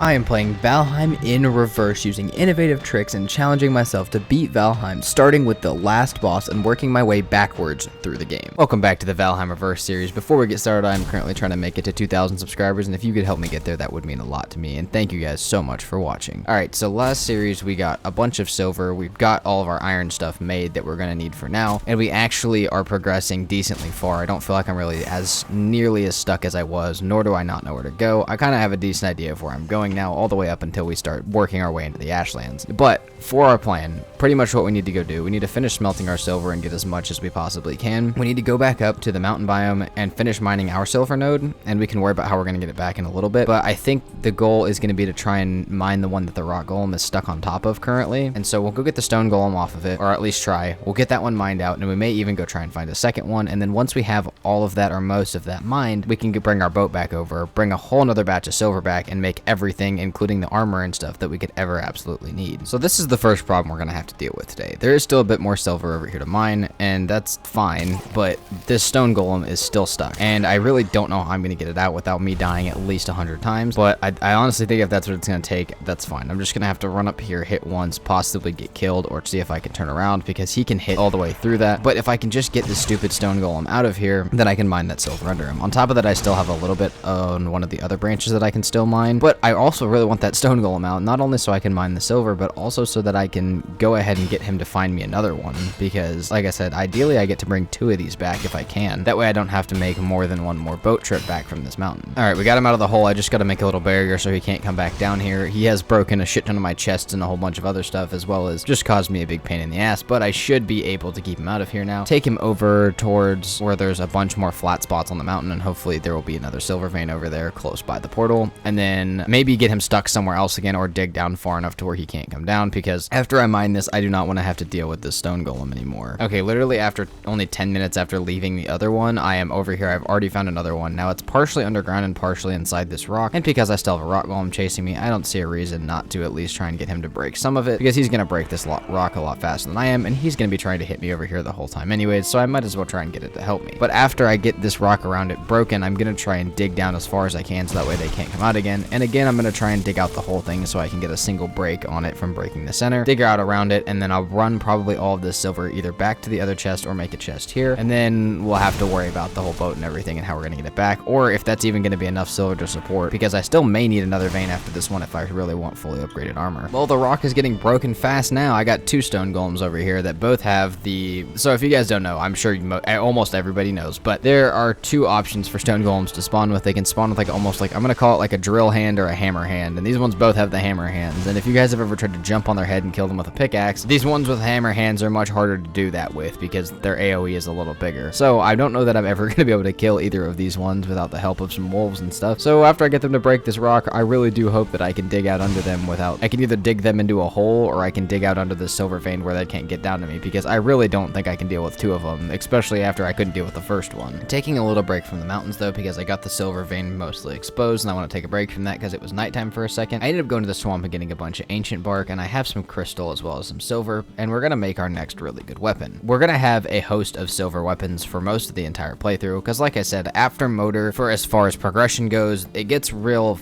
I am playing Valheim in reverse using innovative tricks and challenging myself to beat Valheim, starting with the last boss and working my way backwards through the game. Welcome back to the Valheim Reverse series. Before we get started, I'm currently trying to make it to 2,000 subscribers, and if you could help me get there, that would mean a lot to me, and thank you guys so much for watching. Alright, so last series we got a bunch of silver, we've got all of our iron stuff made that we're going to need for now, and we actually are progressing decently far. I don't feel like I'm really nearly as stuck as I was, nor do I not know where to go. I kind of have a decent idea of where I'm going now, all the way up until we start working our way into the Ashlands. But for our plan, pretty much what we need to go do, we need to finish smelting our silver and get as much as we possibly can. We need to go back up to the mountain biome and finish mining our silver node, and we can worry about how we're going to get it back in a little bit. But I think the goal is going to be to try and mine the one that the rock golem is stuck on top of currently. And so we'll go get the stone golem off of it, or at least try. We'll get that one mined out, and we may even go try and find a second one. And then once we have all of that or most of that mined, we can bring our boat back over, bring a whole nother batch of silver back, and make everything, including the armor and stuff, that we could ever absolutely need. So this is the first problem we're going to have to deal with today. There is still a bit more silver over here to mine, and that's fine, but this stone golem is still stuck, and I really don't know how I'm going to get it out without me dying at least 100 times, but I honestly think if that's what it's going to take, that's fine. I'm just going to have to run up here, hit once, possibly get killed, or see if I can turn around, because he can hit all the way through that. But if I can just get this stupid stone golem out of here, then I can mine that silver under him. On top of that, I still have a little bit on one of the other branches that I can still mine, but I also really want that stone golem out, not only so I can mine the silver, but also so that I can go ahead and get him to find me another one, because like I said, ideally I get to bring 2 of these back if I can. That way I don't have to make more than one more boat trip back from this mountain. Alright, we got him out of the hole. I just got to make a little barrier so he can't come back down here. He has broken a shit ton of my chests and a whole bunch of other stuff, as well as just caused me a big pain in the ass, but I should be able to keep him out of here now. Take him over towards where there's a bunch more flat spots on the mountain, and hopefully there will be another silver vein over there close by the portal, and then maybe get him stuck somewhere else again, or dig down far enough to where he can't come down, because after I mine this, I do not want to have to deal with this stone golem anymore. Okay, literally after only 10 minutes after leaving the other one, I am over here. I've already found another one. Now it's partially underground and partially inside this rock, and because I still have a rock golem chasing me, I don't see a reason not to at least try and get him to break some of it, because he's going to break this rock a lot faster than I am, and he's going to be trying to hit me over here the whole time anyways, so I might as well try and get it to help me. But after I get this rock around it broken, I'm going to try and dig down as far as I can so that way they can't come out again, and again I'm going to try and dig out the whole thing so I can get a single break on it from breaking the center, dig out around it, and then I'll run probably all of this silver either back to the other chest or make a chest here, and then we'll have to worry about the whole boat and everything and how we're going to get it back, or if that's even going to be enough silver to support, because I still may need another vein after this one if I really want fully upgraded armor. Well, the rock is getting broken fast now. I got 2 stone golems over here that both have the... So if you guys don't know, I'm sure almost everybody knows, but there are 2 options for stone golems to spawn with. They can spawn with like almost like, I'm going to call it like a drill hand or a hammer hand, and these ones both have the hammer hands, and if you guys have ever tried to jump on their head and kill them with a pickaxe, these ones with hammer hands are much harder to do that with because their AoE is a little bigger. So I don't know that I'm ever going to be able to kill either of these ones without the help of some wolves and stuff. So after I get them to break this rock, I really do hope that I can dig out under them without... I can either dig them into a hole, or I can dig out under this silver vein where they can't get down to me, because I really don't think I can deal with 2 of them, especially after I couldn't deal with the first one. Taking a little break from the mountains though, because I got the silver vein mostly exposed, and I want to take a break from that because it was nighttime for a second. I ended up going to the swamp and getting a bunch of ancient bark, and I have some crystal as well as some silver, and we're going to make our next really good weapon. We're going to have a host of silver weapons for most of the entire playthrough, because like I said, after motor, for as far as progression goes, it gets real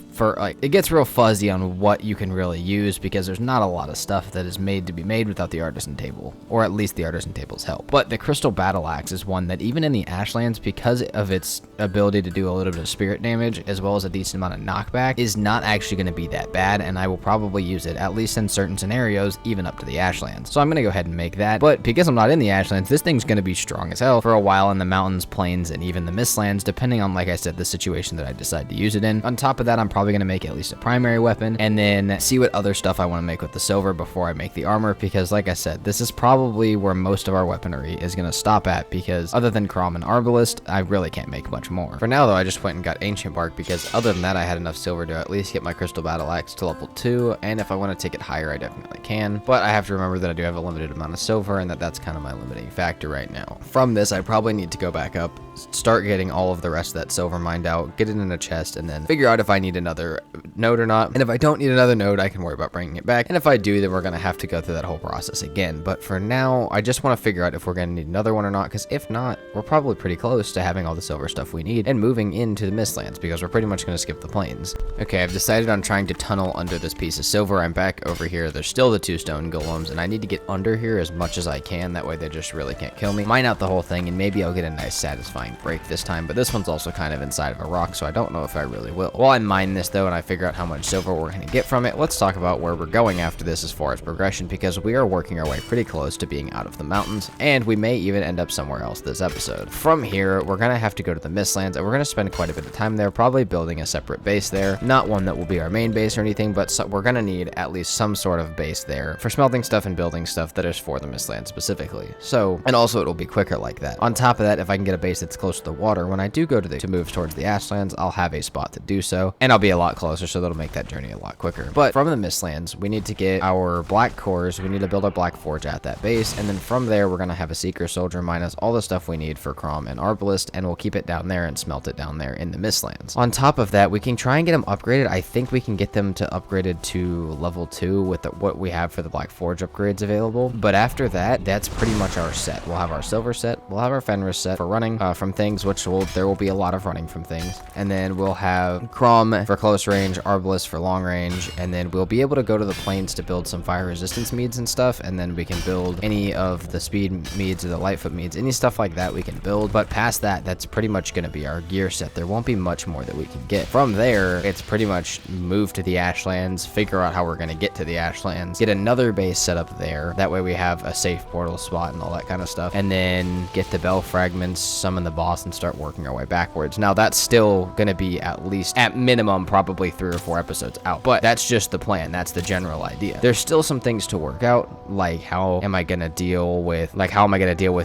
fuzzy on what you can really use, because there's not a lot of stuff that is made to be made without the artisan table, or at least the artisan table's help. But the crystal battle axe is one that even in the Ashlands, because of its ability to do a little bit of spirit damage as well as a decent amount of knockback, is not actually going to be that bad, and I will probably use it at least in certain scenarios, even up to the Ashlands. So I'm going to go ahead and make that, but because I'm not in the Ashlands, this thing's going to be strong as hell for a while in the mountains, plains, and even the mistlands, depending on, like I said, the situation that I decide to use it in. On top of that, I'm probably going to make at least a primary weapon, and then see what other stuff I want to make with the silver before I make the armor, because like I said, this is probably where most of our weaponry is going to stop at, because other than Crom and Arbalist, I really can't make much more. For now though, I just went and got ancient bark, because other than that, I had enough silver to at least get my crystal battle axe to level 2, and if I want to take it higher, I definitely can, but I have to remember that I do have a limited amount of silver, and that's kind of my limiting factor right now. From this, I probably need to go back up, start getting all of the rest of that silver mined out, get it in a chest, and then figure out if I need another node or not. And if I don't need another node, I can worry about bringing it back, and if I do, then we're going to have to go through that whole process again. But for now, I just want to figure out if we're going to need another one or not, because if not, we're probably pretty close to having all the silver stuff we need and moving into the Mistlands, because we're pretty much going to skip the plains. Okay, I've decided decided on trying to tunnel under this piece of silver. I'm back over here. There's still the 2 stone golems, and I need to get under here as much as I can. That way they just really can't kill me. Mine out the whole thing, and maybe I'll get a nice satisfying break this time, but this one's also kind of inside of a rock, so I don't know if I really will. While I mine this though, and I figure out how much silver we're going to get from it, let's talk about where we're going after this as far as progression, because we are working our way pretty close to being out of the mountains, and we may even end up somewhere else this episode. From here, we're going to have to go to the Mistlands, and we're going to spend quite a bit of time there, probably building a separate base there. Not one that will be our main base or anything, but we're going to need at least some sort of base there for smelting stuff and building stuff that is for the Mistlands specifically. So, and also it'll be quicker like that. On top of that, if I can get a base that's close to the water, when I do go to move towards the Ashlands, I'll have a spot to do so, and I'll be a lot closer, so that'll make that journey a lot quicker. But from the Mistlands, we need to get our black cores, we need to build our black forge at that base, and then from there, we're going to have a seeker soldier mine us all the stuff we need for Crom and Arbalist, and we'll keep it down there and smelt it down there in the Mistlands. On top of that, we can try and get them upgraded. I think we can get them to upgraded to level 2 with what we have for the black forge upgrades available, but after that, that's pretty much our set. We'll have our silver set, we'll have our Fenris set for running from things, which there will be a lot of running from things, and then we'll have Crom for close range, Arbalist for long range, and then we'll be able to go to the plains to build some fire resistance meads and stuff, and then we can build any of the speed meads or the lightfoot meads, any stuff like that we can build. But past that, that's pretty much going to be our gear set. There won't be much more that we can get. From there, it's pretty much move to the Ashlands, figure out how we're going to get to the Ashlands, get another base set up there, that way we have a safe portal spot and all that kind of stuff, and then get the bell fragments, summon the boss, and start working our way backwards. Now that's still going to be at least, at minimum, probably 3 or 4 episodes out, but that's just the plan. That's the general idea. There's still some things to work out, like how am I going to deal with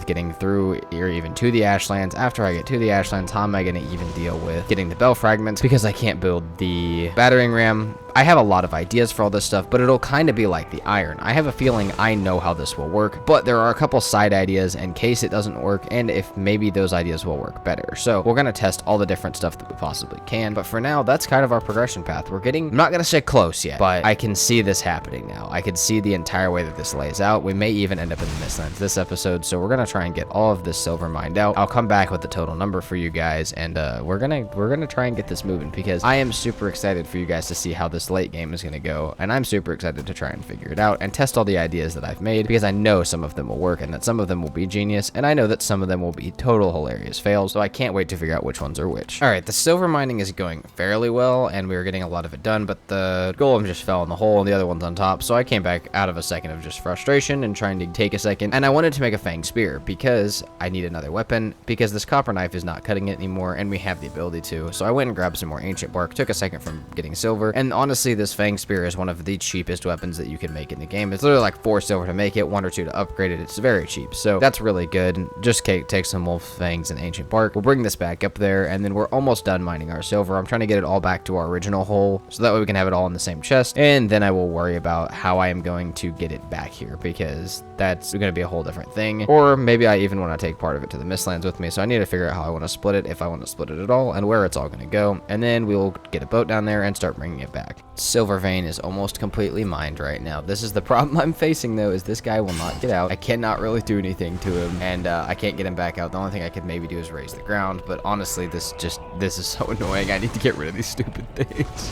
getting through or even to the Ashlands. After I get to the Ashlands, how am I going to even deal with getting the bell fragments, because I can't build the battering ram. I have a lot of ideas for all this stuff, but it'll kind of be like the iron. I have a feeling I know how this will work, but there are a couple side ideas in case it doesn't work, and if maybe those ideas will work better. So we're going to test all the different stuff that we possibly can, but for now, that's kind of our progression path. We're getting, I'm not going to say close yet, but I can see this happening now. I can see the entire way that this lays out. We may even end up in the Mistlands this episode, so we're going to try and get all of this silver mined out. I'll come back with the total number for you guys, and we're gonna try and get this moving, because I am super excited for you guys to see how this late game is going to go, and I'm super excited to try and figure it out and test all the ideas that I've made, because I know some of them will work and that some of them will be genius, and I know that some of them will be total hilarious fails, so I can't wait to figure out which ones are which. Alright, the silver mining is going fairly well, and we were getting a lot of it done, but the golem just fell in the hole and the other one's on top, so I came back out of a second of just frustration and trying to take a second, and I wanted to make a fang spear, because I need another weapon, because this copper knife is not cutting it anymore, and we have the ability to, so I went and grabbed some more ancient bark, took a second from getting silver, and honestly, this fang spear is one of the cheapest weapons that you can make in the game. It's literally like 4 silver to make it, 1 or 2 to upgrade it. It's very cheap, so that's really good. Just take some wolf fangs and ancient bark. We'll bring this back up there, and then we're almost done mining our silver. I'm trying to get it all back to our original hole, so that way we can have it all in the same chest, and then I will worry about how I am going to get it back here, because that's going to be a whole different thing. Or maybe I even want to take part of it to the Mistlands with me, so I need to figure out how I want to split it, if I want to split it at all, and where it's all going to go, and then we'll get a boat down there and start bringing it back. Silver vein is almost completely mined right now. This is the problem I'm facing, though, is this guy will not get out. I cannot really do anything to him, and I can't get him back out. The only thing I could maybe do is raise the ground, but honestly, this is so annoying. I need to get rid of these stupid things.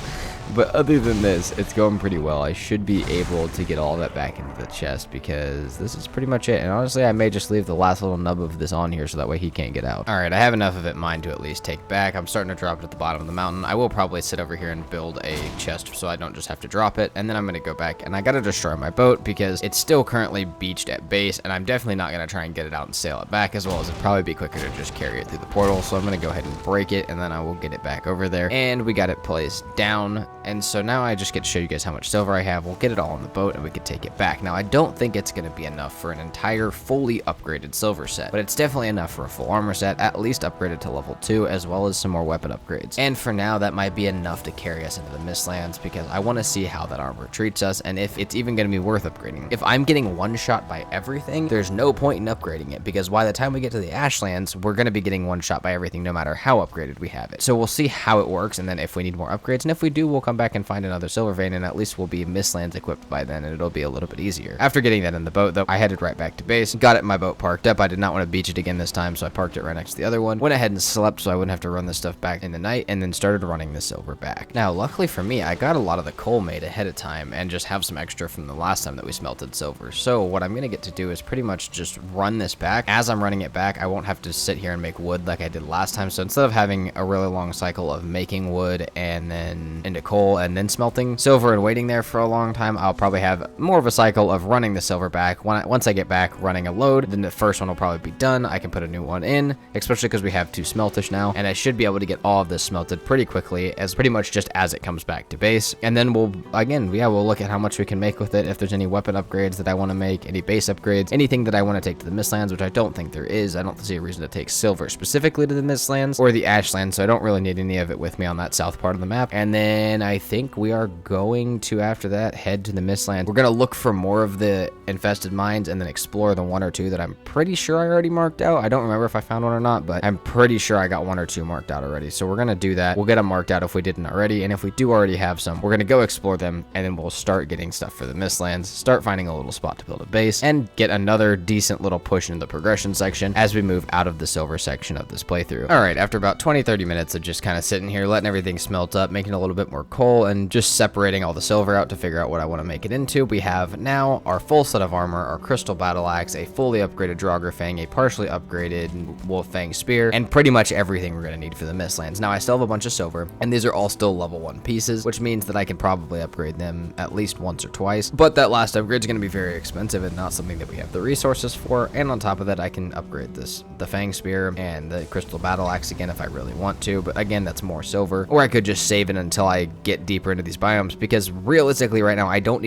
But other than this, it's going pretty well. I should be able to get all that back into the chest, because this is pretty much it. And honestly, I may just leave the last little nub of this on here so that way he can't get out. Alright, I have enough of it mined to at least take back. I'm starting to drop it at the bottom of the mountain. I will probably sit over here and build a chest so I don't just have to drop it. And then I'm going to go back, and I got to destroy my boat because it's still currently beached at base, and I'm definitely not going to try and get it out and sail it back, as well as it'd probably be quicker to just carry it through the portal. So I'm going to go ahead and break it, and then I will get it back over there. And we got it placed down, and so now I just get to show you guys how much silver I have. We'll get it all on the boat, and we could take it back. Now, I don't think it's going to be enough for an entire fully upgraded silver set, but it's definitely enough for a full armor set, at least upgraded to level 2, as well as some more weapon upgrades. And for now, that might be enough to carry us into the Mistlands, because I want to see how that armor treats us, and if it's even going to be worth upgrading. If I'm getting one shot by everything, there's no point in upgrading it, because by the time we get to the Ashlands, we're going to be getting one shot by everything, no matter how upgraded we have it. So we'll see how it works, and then if we need more upgrades, and if we do, we'll come come back and find another silver vein, and at least we'll be Mistlands equipped by then, and it'll be a little bit easier. After getting that in the boat, though, I headed right back to base, got it in my boat parked up. I did not want to beach it again this time, so I parked it right next to the other one. Went ahead and slept so I wouldn't have to run this stuff back in the night, and then started running the silver back. Now, luckily for me, I got a lot of the coal made ahead of time and just have some extra from the last time that we smelted silver. So what I'm going to get to do is pretty much just run this back. As I'm running it back, I won't have to sit here and make wood like I did last time. So instead of having a really long cycle of making wood and then into coal and then smelting silver and waiting there for a long time, I'll probably have more of a cycle of running the silver back. Once I get back running a load, then the first one will probably be done. I can put a new one in, especially because we have 2 smeltish now, and I should be able to get all of this smelted pretty quickly, as pretty much just as it comes back to base. And then we'll look at how much we can make with it, if there's any weapon upgrades that I want to make, any base upgrades, anything that I want to take to the Mistlands, which I don't think there is. I don't see a reason to take silver specifically to the Mistlands or the Ashlands, so I don't really need any of it with me on that south part of the map. And then I think we are going to, after that, head to the Mistlands. We're going to look for more of the infested mines and then explore the 1 or 2 that I'm pretty sure I already marked out. I don't remember if I found one or not, but I'm pretty sure I got 1 or 2 marked out already. So we're going to do that. We'll get them marked out if we didn't already, and if we do already have some, we're going to go explore them, and then we'll start getting stuff for the Mistlands, start finding a little spot to build a base, and get another decent little push into the progression section as we move out of the silver section of this playthrough. Alright, after about 20-30 minutes of just kind of sitting here, letting everything smelt up, making a little bit more coal, and just separating all the silver out to figure out what I want to make it into, we have now our full set of armor, our crystal battle axe, a fully upgraded Draugr Fang, a partially upgraded Wolf Fang spear, and pretty much everything we're going to need for the Mistlands. Now, I still have a bunch of silver, and these are all still level 1 pieces, which means that I can probably upgrade them at least once or twice, but that last upgrade is going to be very expensive and not something that we have the resources for. And on top of that, I can upgrade the Fang spear and the crystal battle axe again if I really want to, but again, that's more silver. Or I could just save it until I get deeper into these biomes, because realistically right now I don't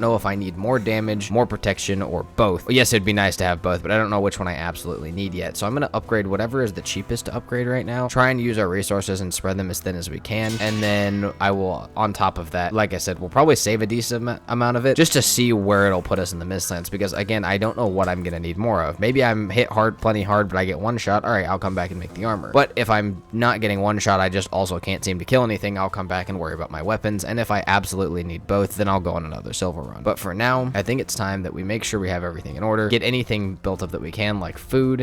know if I need more damage, more protection, or both. Well, yes, it'd be nice to have both, but I don't know which one I absolutely need yet. So I'm going to upgrade whatever is the cheapest to upgrade right now, try and use our resources and spread them as thin as we can, and then I will, on top of that, like I said, we'll probably save a decent amount of it just to see where it'll put us in the Mistlands, because again, I don't know what I'm going to need more of. Maybe I'm hit hard, plenty hard, but I get 1 shot. All right, I'll come back and make the armor. But if I'm not getting 1 shot, I just also can't seem to kill anything, I'll come back and worry about my weapons. And if I absolutely need both, then I'll go on another silver run. But for now, I think it's time that we make sure we have everything in order, get anything built up that we can, like food,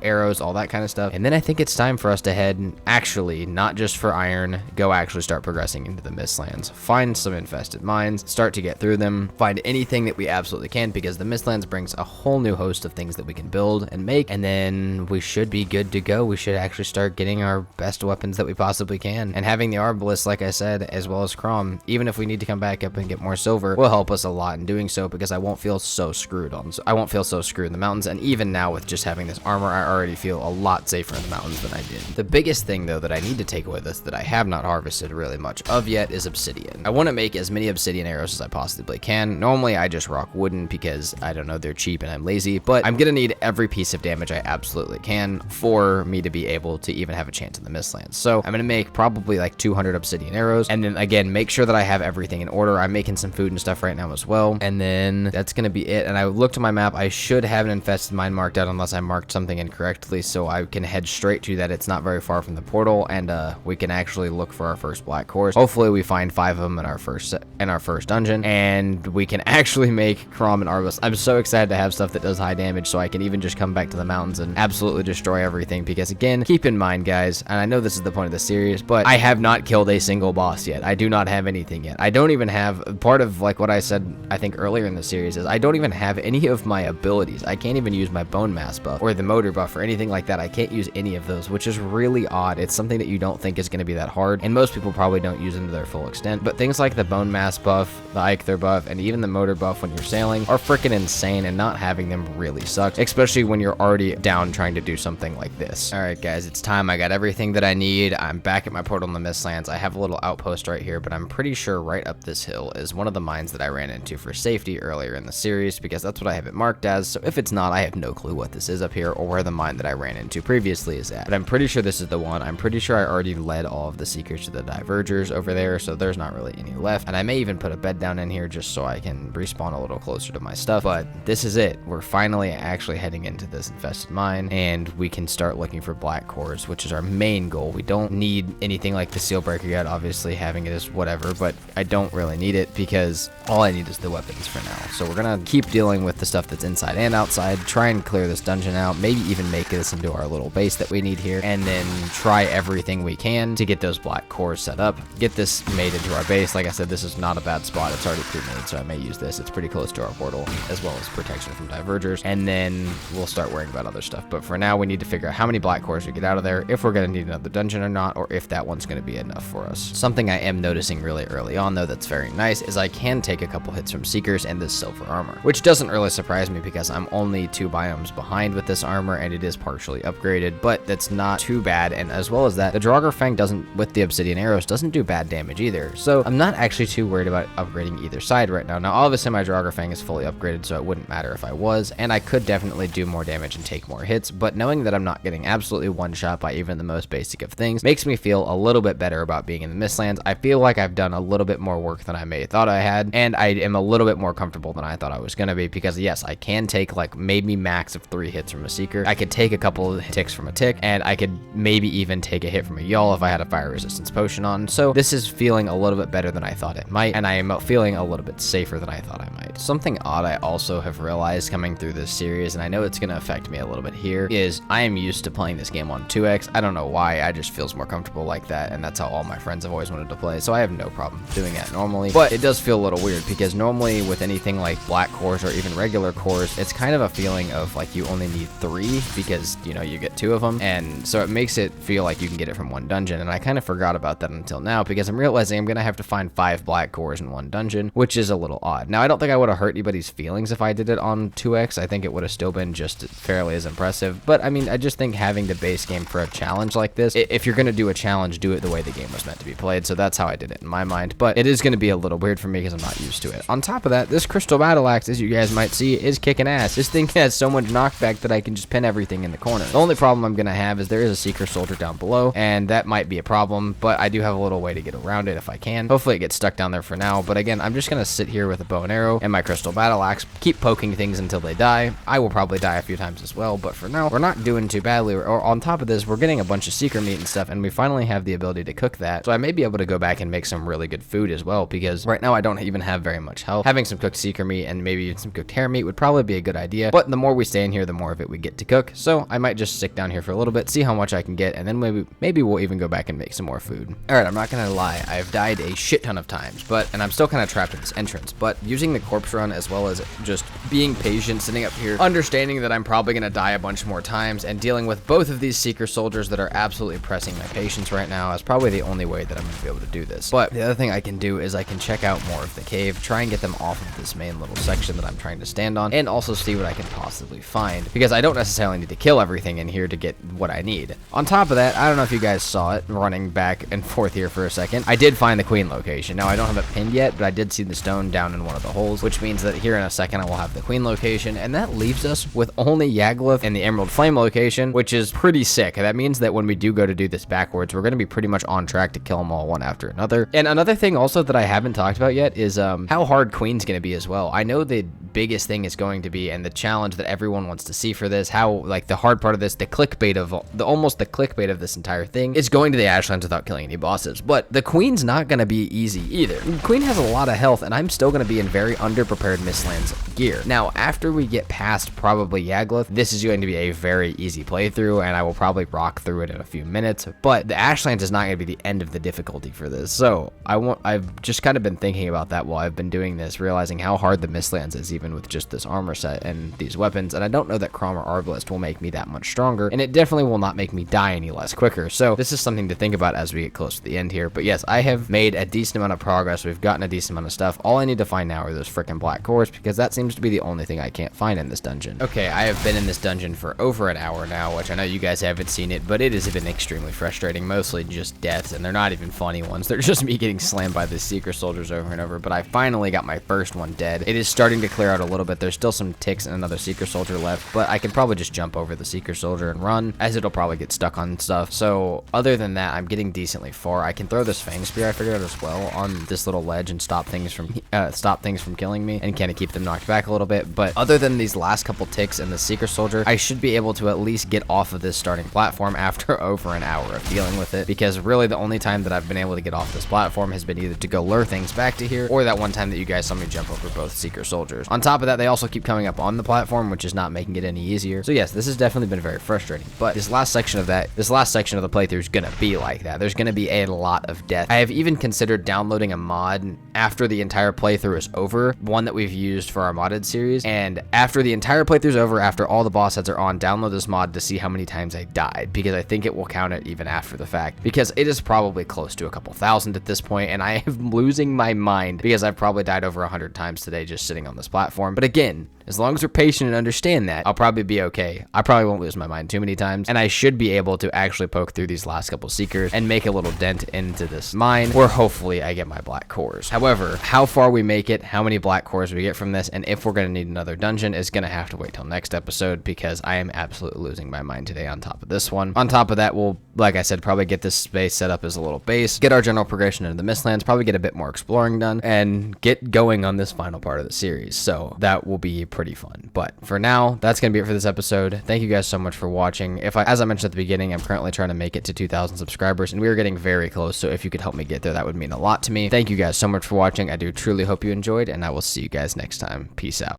arrows, all that kind of stuff. And then I think it's time for us to head, actually, not just for iron, go actually start progressing into the Mistlands. Find some infested mines, start to get through them, find anything that we absolutely can, because the Mistlands brings a whole new host of things that we can build and make, and then we should be good to go. We should actually start getting our best weapons that we possibly can. And having the Arbalest, like I said, as well as Crom, even if we need to come back up and get more silver, will help us a lot in doing so, because I won't feel so screwed in the mountains. And even now with just having this armor, I already feel a lot safer in the mountains than I did. The biggest thing though that I need to take with us that I have not harvested really much of yet is obsidian. I want to make as many obsidian arrows as I possibly can. Normally I just rock wooden because I don't know, they're cheap and I'm lazy, but I'm gonna need every piece of damage I absolutely can for me to be able to even have a chance in the Mistlands. So I'm gonna make probably like 200 obsidian arrows, and then again make sure that I have everything in order. I'm making some food and stuff right now as well, and then that's gonna be it. And I looked at my map, I should have an infested mine marked out unless I marked something incorrectly, so I can head straight to that. It's not very far from the portal, and we can actually look for our first black cores. Hopefully we find 5 of them in our first dungeon, and we can actually make Crom and Arbalest. I'm so excited to have stuff that does high damage, so I can even just come back to the mountains and absolutely destroy everything. Because again, keep in mind guys, and I know this is the point of the series, but I have not killed a single boss yet. I do not have anything yet. I don't even have, part of like what I said I think earlier in the series is I don't even have any of my abilities. I can't even use my bone mass buff or the motor buff or anything like that. I can't use any of those, which is really odd. It's something that you don't think is going to be that hard, and most people probably don't use them to their full extent. But things like the bone mass buff, the Eikthyr buff, and even the motor buff when you're sailing are freaking insane, and not having them really sucks, especially when you're already down trying to do something like this. Alright guys, it's time. I got everything that I need. I'm back at my portal in the Mistlands. I have a little outpost right here, but I'm pretty sure right up this hill is one of the mines that I ran into for safety earlier in the series, because that's what I have it marked as. So if it's not, I have no clue what this is up here or where the mine that I ran into previously is at. But I'm pretty sure this is the one. I'm pretty sure I already led all of the seekers to the divergers over there, so there's not really any left. And I may even put a bed down in here just so I can respawn a little closer to my stuff. But this is it. We're finally actually heading into this infested mine, and we can start looking for black cores, which is our main goal. We don't need anything like the seal breaker yet. regret obviously having it as whatever, but I don't really need it because all I need is the weapons for now. So we're gonna keep dealing with the stuff that's inside and outside, try and clear this dungeon out, maybe even make this into our little base that we need here, and then try everything we can to get those black cores set up, get this made into our base. Like I said, this is not a bad spot. It's already pre-made, so I may use this. It's pretty close to our portal, as well as protection from divergers, and then we'll start worrying about other stuff. But for now, we need to figure out how many black cores we get out of there, if we're going to need another dungeon or not, or if that one's going to be enough for us. Something I am noticing really early on, though, that's very nice, is I can take a couple hits from Seekers and this silver armor, which doesn't really surprise me because I'm only 2 biomes behind with this armor, and it is partially upgraded, but that's not too bad. And as well as that, the Draugr Fang doesn't, with the obsidian arrows, doesn't do bad damage either. So I'm not actually too worried about upgrading either side right now. Now, obviously, my Draugr Fang is fully upgraded, so it wouldn't matter if I was, and I could definitely do more damage and take more hits, but knowing that I'm not getting absolutely one-shot by even the most basic of things makes me feel a little bit better about being in the Mistlands. I feel like I've done a little bit more work than I may have thought I had, and I am a little bit more comfortable than I thought I was going to be, because yes, I can take like maybe max of 3 hits from a Seeker. I could take a couple of ticks from a Tick, and I could maybe even take a hit from a Yawl if I had a fire resistance potion on. So this is feeling a little bit better than I thought it might, and I am feeling a little bit safer than I thought I might. Something odd I also have realized coming through this series, and I know it's going to affect me a little bit here, is I am used to playing this game on 2x. I don't know why, I just feels more comfortable like that, and that's how all my friends have always wanted to play, so I have no problem doing that normally. But it does feel a little weird, because normally with anything like black cores or even regular cores, it's kind of a feeling of like you only need 3 because, you know, you get 2 of them, and so it makes it feel like you can get it from 1 dungeon, and I kind of forgot about that until now, because I'm realizing I'm going to have to find 5 black cores in 1 dungeon, which is a little odd. Now, I don't think I would have hurt anybody's feelings if I did it on 2x. I think it would have still been just fairly as impressive, but I mean, I just think having the base game for a challenge like this, if you're going to do a challenge, do it the way the game was meant to be played, so that's how I did it in my mind. But it is going to be a little weird for me because I'm not used to it. On top of that, this crystal battle axe, as you guys might see, is kicking ass. This thing has so much knockback that I can just pin everything in the corner. The only problem I'm going to have is there is a Seeker soldier down below, and that might be a problem, but I do have a little way to get around it if I can. Hopefully it gets stuck down there for now, but again, I'm just going to sit here with a bow and arrow and my crystal battle axe, keep poking things until they die. I will probably die a few times as well, but for now, we're not doing too badly. Or on top of this, we're getting a bunch of Seeker meat and stuff, and we finally have the ability to cook that, so I may be able to go back and make some really good food as well, because right now I don't even have very much health. Having some cooked Seeker meat and maybe even some cooked hare meat would probably be a good idea, but the more we stay in here, the more of it we get to cook, so I might just stick down here for a little bit, see how much I can get, and then maybe we'll even go back and make some more food. Alright, I'm not gonna lie, I've died a shit ton of times, and I'm still kind of trapped at this entrance, but using the corpse run as well as just being patient, sitting up here, understanding that I'm probably gonna die a bunch more times, and dealing with both of these Seeker soldiers that are absolutely pressing my patience right now is probably the only way that I'm gonna be able to do this. But the other thing I can do is I can check out more of the cave, try and get them off of this main little section that I'm trying to stand on, and also see what I can possibly find, because I don't necessarily need to kill everything in here to get what I need. On top of that, I don't know if you guys saw it running back and forth here for a second, I did find the queen location. Now, I don't have it pinned yet, but I did see the stone down in one of the holes, which means that here in a second I will have the queen location, and that leaves us with only Yagluth and the Emerald Flame location, which is pretty sick. That means that when we do go to do this backwards, we're going to be pretty much on track to kill them all one after another. And another thing also that I haven't talked about yet is how hard Queen's going to be as well. I know the biggest thing is going to be, and the challenge that everyone wants to see for this, how like the hard part of this, the clickbait of almost the clickbait of this entire thing is going to the Ashlands without killing any bosses. But the Queen's not going to be easy either. Queen has a lot of health, and I'm still going to be in very underprepared Mistlands gear. Now, after we get past probably Yagluth, this is going to be a very easy playthrough, and I will probably rock through it in a few minutes. But the Ashlands is not going to be the end of the difficulty for this. So I've just kind of been thinking about that while I've been doing this, realizing how hard the Mistlands is even with just this armor set and these weapons. And I don't know that Crom or Arbalest will make me that much stronger, and it definitely will not make me die any less quicker. So this is something to think about as we get close to the end here. But yes, I have made a decent amount of progress. We've gotten a decent amount of stuff. All I need to find now are those freaking black cores, because that seems to be the only thing I can't find in this dungeon. Okay, I have been in this dungeon for over an hour now, which I know you guys haven't seen it, but it has been extremely frustrating, mostly just deaths, and they're not even funny ones. They're just me getting slammed by the Seeker soldiers over and over, but I finally got my first one dead. It is starting to clear out a little bit. There's still some ticks and another Seeker soldier left, but I can probably just jump over the Seeker soldier and run, as it'll probably get stuck on stuff. So other than that, I'm getting decently far. I can throw this Fang Spear I figured out as well on this little ledge and stop things from killing me and kind of keep them knocked back a little bit. But other than these last couple ticks and the Seeker soldier, I should be able to at least get off of this starting platform after over an hour of dealing with it, because really the only time time that I've been able to get off this platform has been either to go lure things back to here, or that one time that you guys saw me jump over both Seeker soldiers. On top of that, they also keep coming up on the platform, which is not making it any easier. So yes, this has definitely been very frustrating, but this last section of the playthrough is gonna be like that. There's gonna be a lot of death. I have even considered downloading a mod after the entire playthrough is over, one that we've used for our modded series, and after the entire playthrough is over, after all the boss heads are on, download this mod to see how many times I died, because I think it will count it even after the fact, because it is probably close to a couple thousand at this point, and I am losing my mind because I've probably died over 100 times today just sitting on this platform. But again, as long as we're patient and understand that, I'll probably be okay. I probably won't lose my mind too many times, and I should be able to actually poke through these last couple seekers and make a little dent into this mine, where hopefully I get my black cores. However, how far we make it, how many black cores we get from this, and if we're going to need another dungeon is going to have to wait till next episode, because I am absolutely losing my mind today on top of this one. On top of that, we'll, like I said, probably get this space set up as a little base, get our general progression into the Mistlands, probably get a bit more exploring done, and get going on this final part of the series. So that will be pretty fun. But for now, that's going to be it for this episode. Thank you guys so much for watching. As I mentioned at the beginning, I'm currently trying to make it to 2,000 subscribers, and we are getting very close. So if you could help me get there, that would mean a lot to me. Thank you guys so much for watching. I do truly hope you enjoyed, and I will see you guys next time. Peace out.